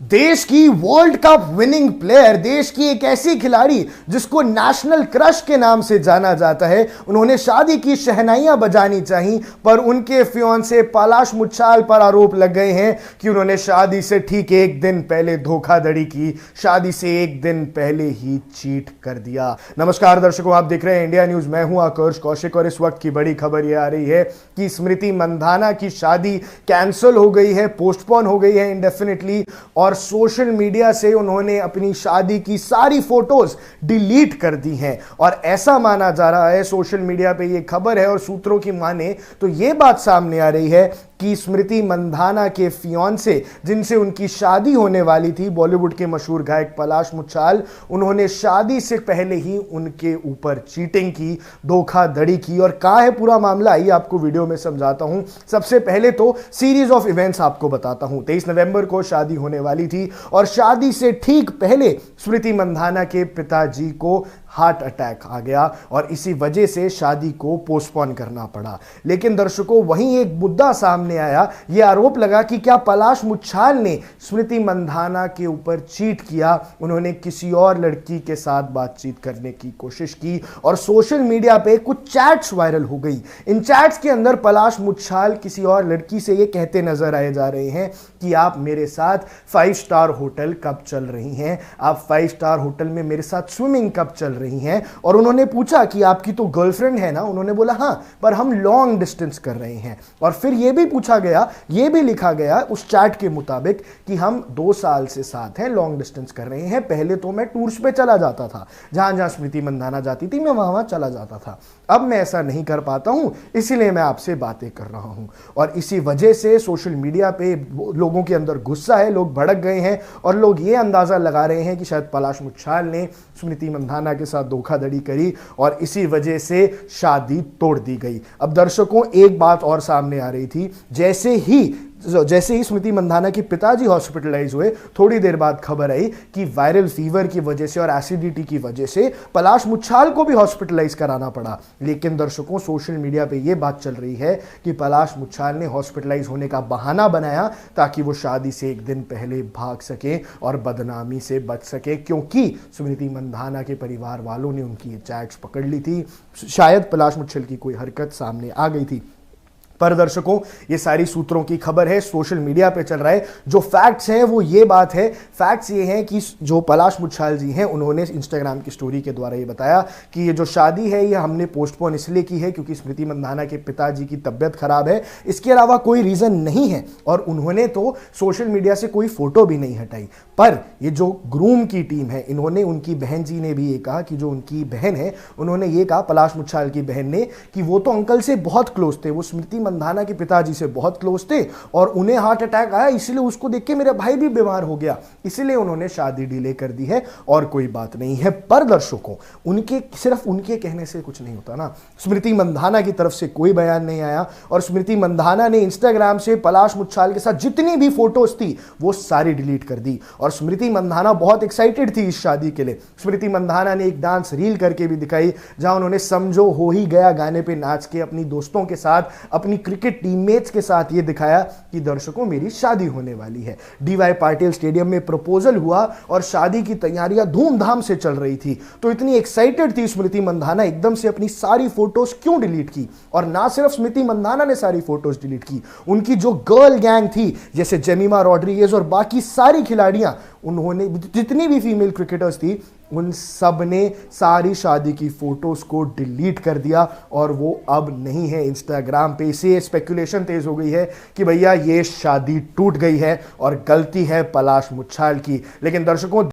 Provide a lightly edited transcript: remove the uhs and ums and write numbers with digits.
देश की world cup winning player, देश की एक ऐसी खिलाड़ी जिसको नेशनल क्रश के नाम से जाना जाता है, उन्होंने शादी की शहनाइयां बजानी चाहिए, पर उनके फियांसे पलाश मुच्छाल पर आरोप लग गए हैं कि उन्होंने शादी से ठीक एक दिन पहले धोखाधड़ी की, शादी से एक दिन पहले ही चीट कर दिया। नमस्कार दर्शकों, आप देख रहे हैं इंडिया न्यूज। मैं हूं आकर्ष कौशिक और इस वक्त की बड़ी खबर यह आ रही है कि स्मृति मंधाना की शादी कैंसिल हो गई है, पोस्टपोन हो गई है इंडेफिनिटली, और सोशल मीडिया से उन्होंने अपनी शादी की सारी फोटोज डिलीट कर दी हैं। और ऐसा माना जा रहा है, सोशल मीडिया पे ये खबर है और सूत्रों की माने तो ये बात सामने आ रही है कि स्मृति मंधाना के फियांसे जिनसे उनकी शादी होने वाली थी, बॉलीवुड के मशहूर गायक पलाश मुच्छाल, उन्होंने शादी से पहले ही उनके ऊपर चीटिंग की, धोखाधड़ी की। और कहां है पूरा मामला, आइए आपको वीडियो में समझाता हूं। सबसे पहले तो सीरीज ऑफ इवेंट्स आपको बताता हूं। 23 नवंबर को शादी होने वाली थी और शादी से ठीक पहले स्मृति मंधाना के पिताजी को हार्ट अटैक आ गया और इसी वजह से शादी को पोस्टपोन करना पड़ा। लेकिन दर्शकों, वहीं एक मुद्दा सामने आया, यह आरोप लगा कि क्या पलाश मुच्छाल ने स्मृति मंधाना के ऊपर चीट किया, उन्होंने किसी और लड़की के साथ बातचीत करने की कोशिश की और सोशल मीडिया पे कुछ चैट्स वायरल हो गई। इन चैट्स के अंदर पलाश मुच्छाल किसी और लड़की से ये कहते नजर आए जा रहे हैं कि आप मेरे साथ 5 स्टार होटल कब चल रही हैं, आप 5 स्टार होटल में मेरे साथ स्विमिंग कब चल रही हैं। और उन्होंने पूछा कि आपकी तो गर्लफ्रेंड है ना, उन्होंने बोला हां, पर हम लॉन्ग डिस्टेंस कर रहे हैं। और फिर यह भी पूछा गया, यह भी लिखा गया उस चैट के मुताबिक कि हम 2 साल से साथ हैं, लॉन्ग डिस्टेंस कर रहे हैं। पहले तो मैं टूर्स पे चला जाता था, जहां जहां स्मृति मंधाना जाती थी मैं वहां चला जाता था, अब मैं ऐसा नहीं कर पाता हूं, इसीलिए मैं आपसे बातें कर रहा हूं। और इसी वजह से सोशल मीडिया पे लोगों के अंदर गुस्सा है, लोग भड़क गए हैं और लोग ये अंदाजा लगा रहे हैं कि शायद पलाश मुच्छाल ने स्मृति मंधाना के साथ धोखाधड़ी करी और इसी वजह से शादी तोड़ दी गई। अब दर्शकों, एक बात और सामने आ रही थी, जैसे ही स्मृति मंधाना के पिताजी हॉस्पिटलाइज हुए, थोड़ी देर बाद खबर आई कि वायरल फीवर की वजह से और एसिडिटी की वजह से पलाश मुच्छाल को भी हॉस्पिटलाइज कराना पड़ा। लेकिन दर्शकों, सोशल मीडिया पे यह बात चल रही है कि पलाश मुच्छाल ने हॉस्पिटलाइज होने का बहाना बनाया ताकि वो शादी से एक दिन पहले भाग सके और बदनामी से बच सके, क्योंकि स्मृति मंधाना के परिवार वालों ने उनकी ये चैट्स पकड़ ली थी। शायद पलाश मुच्छाल की कोई हरकत सामने आ गई थी। पर दर्शकों, ये सारी सूत्रों की खबर है, सोशल मीडिया पे चल रहा है। जो फैक्ट्स हैं वो ये बात है, फैक्ट्स ये हैं कि जो पलाश मुच्छाल जी हैं, उन्होंने इंस्टाग्राम की स्टोरी के द्वारा ये बताया कि ये जो शादी है ये हमने पोस्टपोन इसलिए की है क्योंकि स्मृति मंधाना के पिताजी की तबियत खराब है, इसके अलावा कोई रीजन नहीं है। और उन्होंने तो सोशल मीडिया से कोई फोटो भी नहीं हटाई। पर ये जो ग्रूम की टीम है, इन्होंने, उनकी बहन जी ने भी ये कहा कि जो उनकी बहन है, उन्होंने ये कहा, पलाश मुच्छाल की बहन ने, कि वो तो अंकल से बहुत क्लोज थे, वो स्मृति मंधाना के पिताजी से बहुत क्लोज थे और उन्हें हार्ट अटैक आया, इसलिए उसको देख के मेरा भाई भी बीमार हो गया, इसलिए उन्होंने शादी डिले कर दी है और कोई बात नहीं है। पर दर्शकों, सिर्फ उनके कहने से कुछ नहीं होता ना। स्मृति मंधाना की तरफ से कोई बयान नहीं आया और स्मृति मंधाना ने इंस्टाग्राम से पलाश मुच्छाल के साथ जितनी भी फोटोज थी वो सारी डिलीट कर दी। और स्मृति मंधाना बहुत एक्साइटेड थी इस शादी के लिए। स्मृति मंधाना ने एक डांस रील करके भी दिखाई, जहां उन्होंने समझो हो ही गया गाने पे नाच के अपनी दोस्तों के साथ, अपनी क्रिकेट टीममेट्स के साथ ये दिखाया कि दर्शकों, मेरी शादी होने वाली है। डीवाई पाटिल स्टेडियम में प्रपोजल हुआ और शादी की तैयारियां धूमधाम से चल रही थी। तो इतनी एक्साइटेड थी स्मृति मंधाना, एकदम से अपनी सारी फोटोज क्यों डिलीट की? और ना सिर्फ स्मृति मंधाना ने सारी फोटोज डिलीट की, उनकी जो गर्ल गैंग थी, जैसे जेमिमा रॉड्रिगेज और बाकी सारी खिलाड़ियां, उन्होंने, जितनी भी फीमेल क्रिकेटर्स थी, उन सब ने सारी शादी की फोटोज को डिलीट कर दिया और वो अब नहीं है इंस्टाग्राम पे। इसे स्पेकुलेशन तेज हो गई है कि भैया ये शादी टूट गई है और गलती है पलाश मुच्छाल की। लेकिन दर्शकों,